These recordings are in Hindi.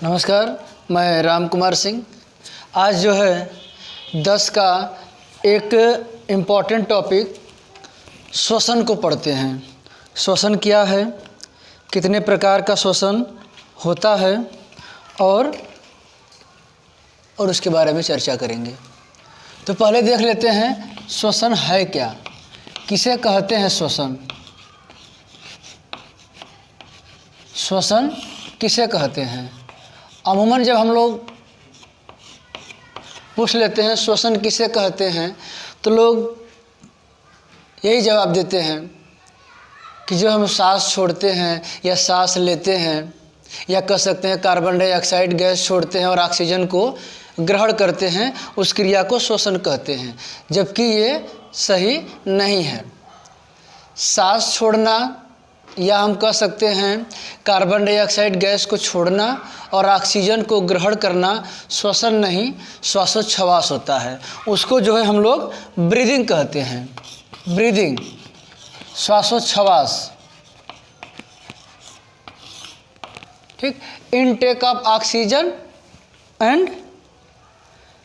नमस्कार, मैं राम कुमार सिंह। आज जो है 10 का एक इम्पॉर्टेंट टॉपिक श्वसन को पढ़ते हैं। श्वसन क्या है, कितने प्रकार का श्वसन होता है और उसके बारे में चर्चा करेंगे। तो पहले देख लेते हैं श्वसन है क्या, किसे कहते हैं श्वसन। श्वसन किसे कहते हैं? अमूमन जब हम लोग पूछ लेते हैं श्वसन किसे कहते हैं तो लोग यही जवाब देते हैं कि जो हम सांस छोड़ते हैं या सांस लेते हैं, या कह सकते हैं कार्बन डाइऑक्साइड गैस छोड़ते हैं और ऑक्सीजन को ग्रहण करते हैं, उस क्रिया को श्वसन कहते हैं। जबकि ये सही नहीं है। सांस छोड़ना या हम कह सकते हैं कार्बन डाइऑक्साइड गैस को छोड़ना और ऑक्सीजन को ग्रहण करना श्वसन नहीं, श्वासोच्छ्वास होता है। उसको जो है हम लोग ब्रीदिंग कहते हैं। ब्रीदिंग, श्वासोच्छ्वास। ठीक, intake of oxygen and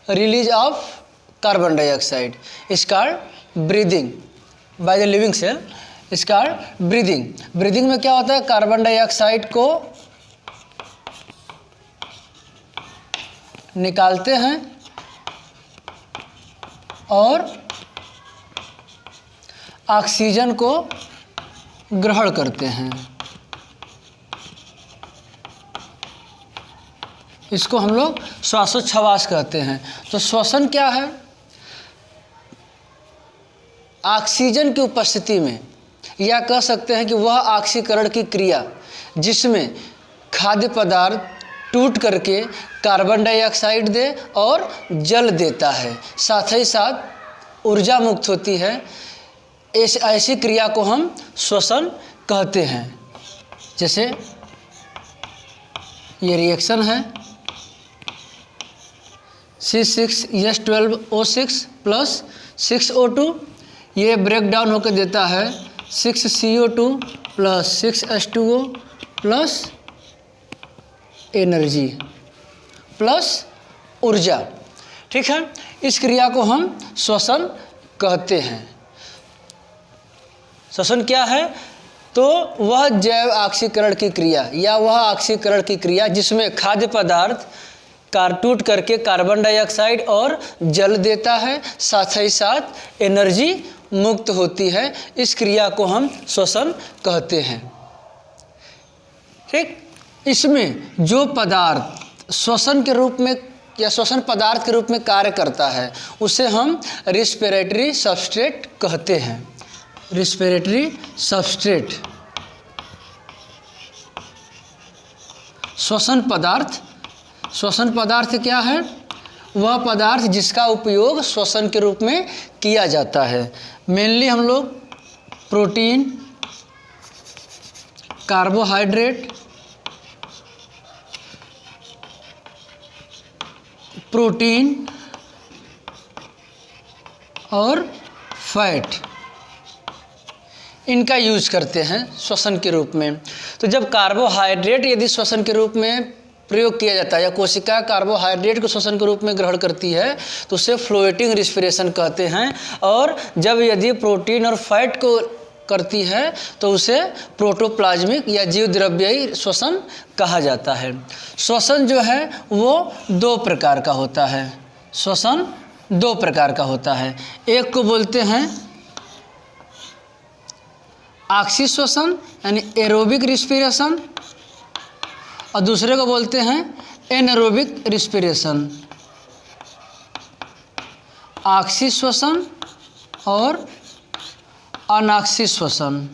release of carbon dioxide is called breathing by the living cell. इसका ब्रीदिंग। ब्रीदिंग में क्या होता है, कार्बन डाइऑक्साइड को निकालते हैं और ऑक्सीजन को ग्रहण करते हैं। इसको हम लोग श्वासोच्छ्वास कहते हैं। तो श्वसन क्या है? ऑक्सीजन की उपस्थिति में, या कह सकते हैं कि वह ऑक्सीकरण की क्रिया जिसमें खाद्य पदार्थ टूट करके कार्बन डाइऑक्साइड दे और जल देता है, साथ ही साथ ऊर्जा मुक्त होती है, ऐसी क्रिया को हम श्वसन कहते हैं। जैसे ये रिएक्शन है C6H12O6 प्लस 6O2, ये ब्रेक डाउन होकर देता है 6CO2 plus 6H2O plus energy plus ऊर्जा। ठीक है, इस क्रिया को हम श्वसन कहते हैं। श्वसन क्या है? तो वह जैव ऑक्सीकरण की क्रिया या वह ऑक्सीकरण की क्रिया जिसमें खाद्य पदार्थ टूट करके कार्बन डाइऑक्साइड और जल देता है, साथ ही साथ एनर्जी मुक्त होती है। इस क्रिया को हम श्वसन कहते हैं। ठीक, इसमें जो पदार्थ श्वसन के रूप में या श्वसन पदार्थ के रूप में कार्य करता है उसे हम रिस्पिरेटरी सबस्ट्रेट कहते हैं। Respiratory substrate. श्वसन पदार्थ। श्वसन पदार्थ क्या है? वह पदार्थ जिसका उपयोग श्वसन के रूप में किया जाता है। मेनली हम लोग प्रोटीन, कार्बोहाइड्रेट, और फैट, इनका यूज करते हैं श्वसन के रूप में। तो जब कार्बोहाइड्रेट यदि श्वसन के रूप में प्रयोग किया जाता है या कोशिका कार्बोहाइड्रेट को श्वसन के रूप में ग्रहण करती है तो उसे फ्लोएटिंग रिस्पिरेशन कहते हैं। और जब यदि प्रोटीन और फैट को करती है तो उसे प्रोटोप्लाज्मिक या जीवद्रव्यी श्वसन कहा जाता है। श्वसन जो है वो 2 प्रकार का होता है। श्वसन 2 प्रकार का होता है। एक को बोलते हैं ऑक्सी श्वसन यानी एरोबिक रिस्पिरेशन, और दूसरे को बोलते हैं एनारोबिक रिस्पिरेशन। ऑक्सी श्वसन और अनॉक्सी श्वसन।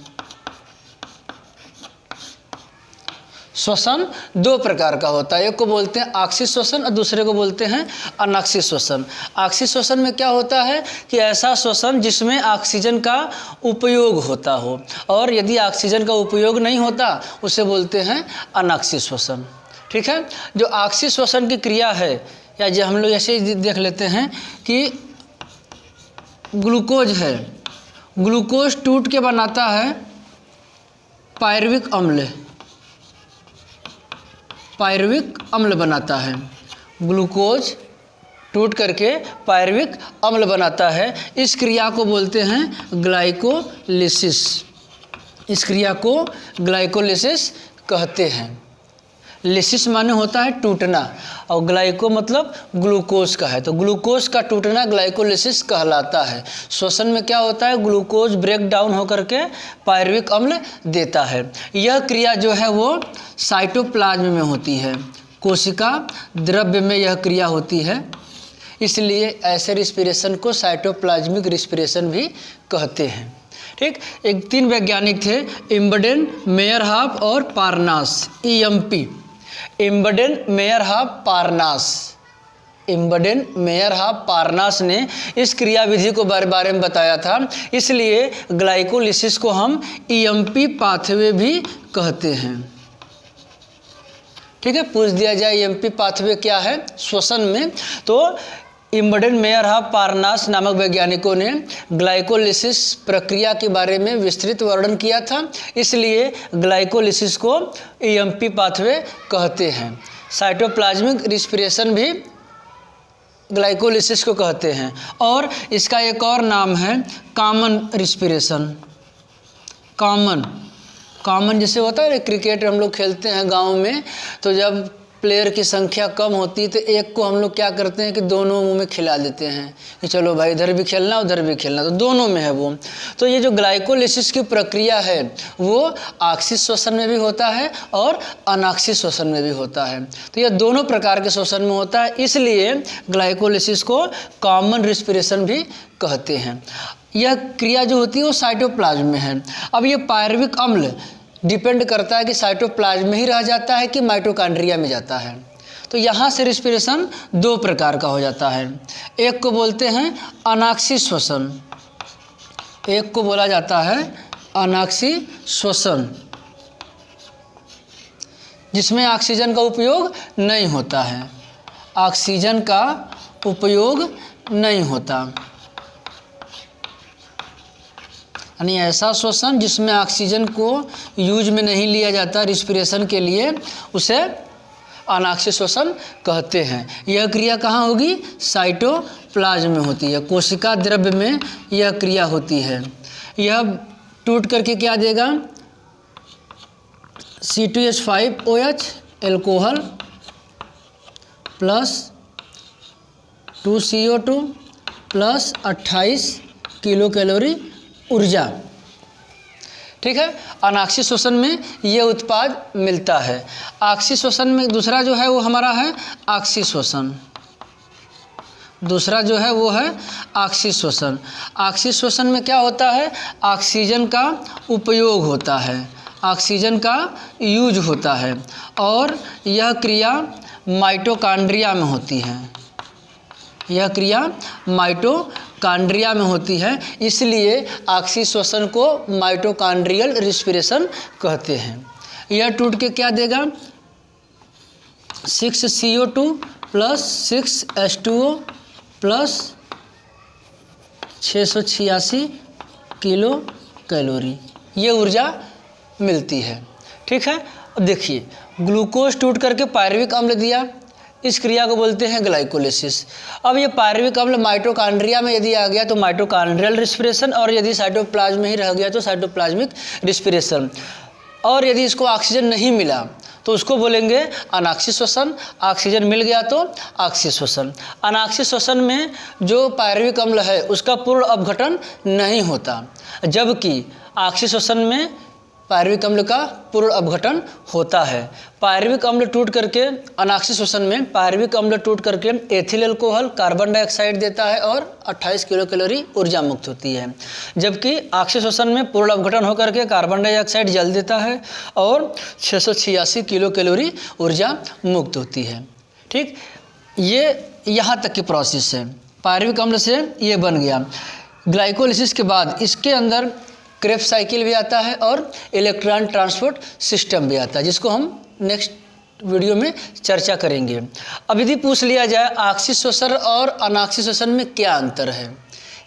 श्वसन 2 प्रकार का होता है। एक को बोलते हैं ऑक्सी श्वसन और दूसरे को बोलते हैं अनॉक्सी श्वसन। ऑक्सी श्वसन में क्या होता है कि ऐसा श्वसन जिसमें ऑक्सीजन का उपयोग होता हो, और यदि ऑक्सीजन का उपयोग नहीं होता उसे बोलते हैं अनॉक्सी श्वसन। ठीक है, जो ऑक्सी श्वसन की क्रिया है, या जो हम लोग ऐसे ही देख लेते हैं कि ग्लूकोज है, ग्लूकोज टूट के बनाता है पायरुविक अम्ल। पायरुविक अम्ल बनाता है। ग्लूकोज टूट करके पायरुविक अम्ल बनाता है। इस क्रिया को बोलते हैं ग्लाइकोलिसिस। इस क्रिया को ग्लाइकोलिसिस कहते हैं। लिसिस माने होता है टूटना, और ग्लाइको मतलब ग्लूकोज का है, तो ग्लूकोज का टूटना ग्लाइकोलिसिस कहलाता है। श्वसन में क्या होता है, ग्लूकोज ब्रेक डाउन होकर के पायरुविक अम्ल देता है। यह क्रिया जो है वो साइटोप्लाज्म में होती है, कोशिका द्रव्य में यह क्रिया होती है, इसलिए ऐसे रिस्पिरेशन को साइटोप्लाज्मिक रिस्पिरेशन भी कहते हैं। ठीक, एक 3 वैज्ञानिक थे, इम्बडेन, मेयरहाफ और पार्नास, EMP, इम्बडेन, मेयरहाफ, पार्नास। इम्बडेन, मेयरहाफ, पार्नास ने इस क्रियाविधि को बारे में बताया था, इसलिए ग्लाइकोलिसिस को हम EMP पाथवे भी कहते हैं। ठीक है, पूछ दिया जाए EMP पाथवे क्या है श्वसन में, तो इम्बडेन, मेयरहाफ, पार्नास नामक वैज्ञानिकों ने ग्लाइकोलिसिस प्रक्रिया के बारे में विस्तृत वर्णन किया था, इसलिए ग्लाइकोलिसिस को EMP पाथवे कहते हैं। साइटोप्लाज्मिक रिस्पिरेशन भी ग्लाइकोलिसिस को कहते हैं, और इसका एक और नाम है कॉमन रिस्पिरेशन। कॉमन जैसे होता है ना, क्रिकेट हम लोग खेलते हैं गांव में, तो जब प्लेयर की संख्या कम होती है तो एक को हम लोग क्या करते हैं कि दोनों मुंह में खिला देते हैं कि चलो भाई इधर भी खेलना उधर भी खेलना, तो दोनों में है वो। तो ये जो ग्लाइकोलिसिस की प्रक्रिया है वो ऑक्सीय श्वसन में भी होता है और अनाक्सीय श्वसन में भी होता है, तो यह दोनों प्रकार के श्वसन में होता है, इसलिए ग्लाइकोलिसिस को कॉमन रिस्पिरेशन भी कहते हैं। यह क्रिया जो होती है वो साइटोप्लाज्म में है। अब ये पायरुविक अम्ल डिपेंड करता है कि साइटोप्लाज्म में ही रह जाता है कि माइटोकॉन्ड्रिया में जाता है। तो यहाँ से रिस्पिरेशन 2 प्रकार का हो जाता है। एक को बोलते हैं अनाक्सीय श्वसन, एक को बोला जाता है अनाक्सीय श्वसन, जिसमें ऑक्सीजन का उपयोग नहीं होता है, ऑक्सीजन का उपयोग नहीं होता, यानी ऐसा श्वसन जिसमें ऑक्सीजन को यूज में नहीं लिया जाता रिस्पिरेशन के लिए, उसे अनाक्सीय श्वसन कहते हैं। यह क्रिया कहाँ होगी, साइटोप्लाज्म में होती है, कोशिका द्रव्य में यह क्रिया होती है। यह टूट करके क्या देगा, C2H5OH alcohol plus 2CO2 plus 28 kilo calorie ऊर्जा। ठीक है, अनाक्सीय श्वसन में ये उत्पाद मिलता है। ऑक्सीय श्वसन में दूसरा जो है वो हमारा है ऑक्सीय श्वसन, दूसरा जो है वो है ऑक्सीय श्वसन। ऑक्सीय श्वसन में क्या होता है, ऑक्सीजन का उपयोग होता है, ऑक्सीजन का यूज होता है, और यह क्रिया माइटोकॉन्ड्रिया में होती है, यह क्रिया माइटोकॉन्ड्रिया में होती है, इसलिए ऑक्सीय श्वसन को माइटोकॉन्ड्रियल रिस्पिरेशन कहते हैं। यह टूट के क्या देगा, 6CO2 plus 6H2O plus 686 kilo calorie, ये ऊर्जा मिलती है। ठीक है, अब देखिए ग्लूकोज टूट करके पायरुविक अम्ल दिया, इस क्रिया को बोलते हैं ग्लाइकोलिसिस। अब ये पायरुविक अम्ल माइटोकॉन्ड्रिया में यदि आ गया तो माइटोकॉन्ड्रियल रिस्पिरेशन, और यदि साइटोप्लाज्म में ही रह गया तो साइटोप्लाज्मिक रिस्पिरेशन, और यदि इसको ऑक्सीजन नहीं मिला तो उसको बोलेंगे अनाक्सीय श्वसन, ऑक्सीजन मिल गया तो ऑक्सीय श्वसन। अनाक्सीय श्वसन में जो पायरुविक अम्ल है उसका पूर्ण अपघटन नहीं होता, जबकि ऑक्सीय श्वसन में पायरुविक अम्ल का पूर्ण अपघटन होता है। पायरुविक अम्ल टूट करके अनाक्सीय श्वसन में पायरुविक अम्ल टूट करके एथिल अल्कोहल कार्बन डाइऑक्साइड देता है और 28 किलो कैलोरी ऊर्जा मुक्त होती है, जबकि ऑक्सीय श्वसन में पूर्ण अपघटन होकर के कार्बन डाइऑक्साइड जल देता है और 686 किलो कैलोरी ऊर्जा मुक्त होती है। ठीक, ये यहाँ तक की प्रोसेस है। पायरुविक अम्ल से ये बन गया। ग्लाइकोलिसिस के बाद इसके अंदर क्रेब्स साइकिल भी आता है और इलेक्ट्रॉन ट्रांसपोर्ट सिस्टम भी आता है, जिसको हम नेक्स्ट वीडियो में चर्चा करेंगे। अब यदि पूछ लिया जाए ऑक्सीय श्वसन और अनाक्सीय श्वसन में क्या अंतर है,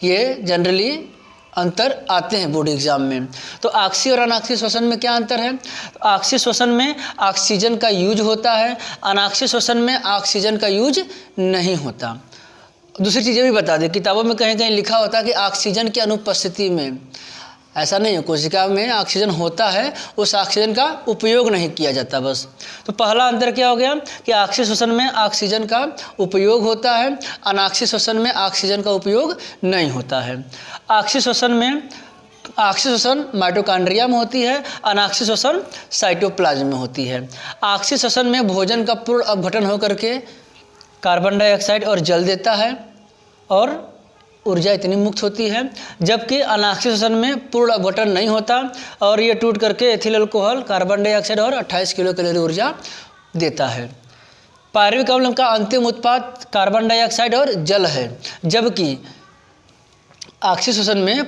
ये जनरली अंतर आते हैं बोर्ड एग्जाम में। तो ऑक्सी और अनाक्सी श्वसन में क्या अंतर है? ऑक्सी श्वसन में ऑक्सीजन का यूज होता है, अनाक्सी श्वसन में ऑक्सीजन का यूज नहीं होता। दूसरी चीज़ें भी बता दें, किताबों में कहीं कहीं लिखा होता है कि ऑक्सीजन की अनुपस्थिति में, ऐसा नहीं है, कोशिका में ऑक्सीजन होता है, उस ऑक्सीजन का उपयोग नहीं किया जाता बस। तो पहला अंतर क्या हो गया कि ऑक्सी श्वसन में ऑक्सीजन का उपयोग होता है, अनाक्सी श्वसन में ऑक्सीजन का उपयोग नहीं होता है। ऑक्सी श्वसन माइटोकॉन्ड्रिया में होती है, अनाक्सी श्वसन साइटोप्लाज्म में होती है। ऑक्सी श्वसन में भोजन का पूर्ण अपघटन होकर के कार्बन डाइऑक्साइड और जल देता है और ऊर्जा इतनी मुक्त होती है, जबकि अनाक्सी श्वसन में पूर्ण अपघटन नहीं होता और ये टूट करके एथिल अल्कोहल, कार्बन डाइऑक्साइड और 28 किलो कैलोरी ऊर्जा देता है। पायरुविक अम्ल का अंतिम उत्पाद कार्बन डाइऑक्साइड और जल है, जबकि ऑक्सी श्वसन में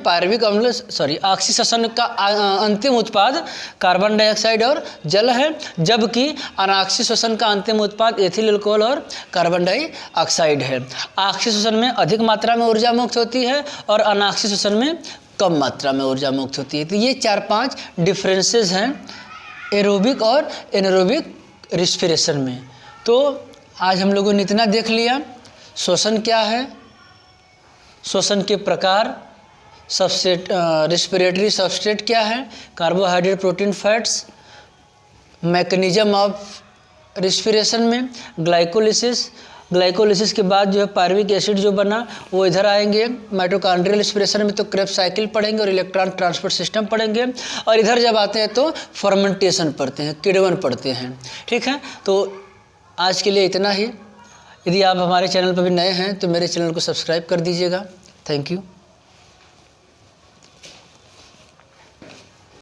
ऑक्सी श्वसन का अंतिम उत्पाद कार्बन डाइऑक्साइड और जल है, जबकि अनाक्सी श्वसन का अंतिम उत्पाद एथिल अल्कोहल और कार्बन डाइऑक्साइड है। ऑक्सी श्वसन में अधिक मात्रा में ऊर्जा मुक्त होती है और अनाक्सी श्वसन में कम मात्रा में ऊर्जा मुक्त होती है। तो ये 4-5 डिफरेंसेस हैं एरोबिक और एनारोबिक रिस्पिरेशन में। तो आज हम लोगों ने इतना देख लिया, श्वसन क्या है, श्वसन के प्रकार, सबस्ट्रेट, रेस्पिरेटरी सबस्ट्रेट क्या है, carbohydrate, protein, fats, mechanism of respiration में ग्लाइकोलिसिस के बाद जो है पायरुविक एसिड जो बना वो इधर आएंगे। माइटोकॉन्ड्रियल रेस्पिरेशन में तो क्रेब्स साइकिल पढ़ेंगे और इलेक्ट्रॉन ट्रांसपोर्ट सिस्टम पढ़ेंगे, और इधर जब आते हैं तो फर्मेंटेशन पढ़ते हैं, किण्वन पढ़ते हैं। ठीक है, तो आज के लिए इतना ही। यदि आप हमारे चैनल पर भी नए हैं तो मेरे चैनल को सब्सक्राइब कर दीजिएगा। Thank you.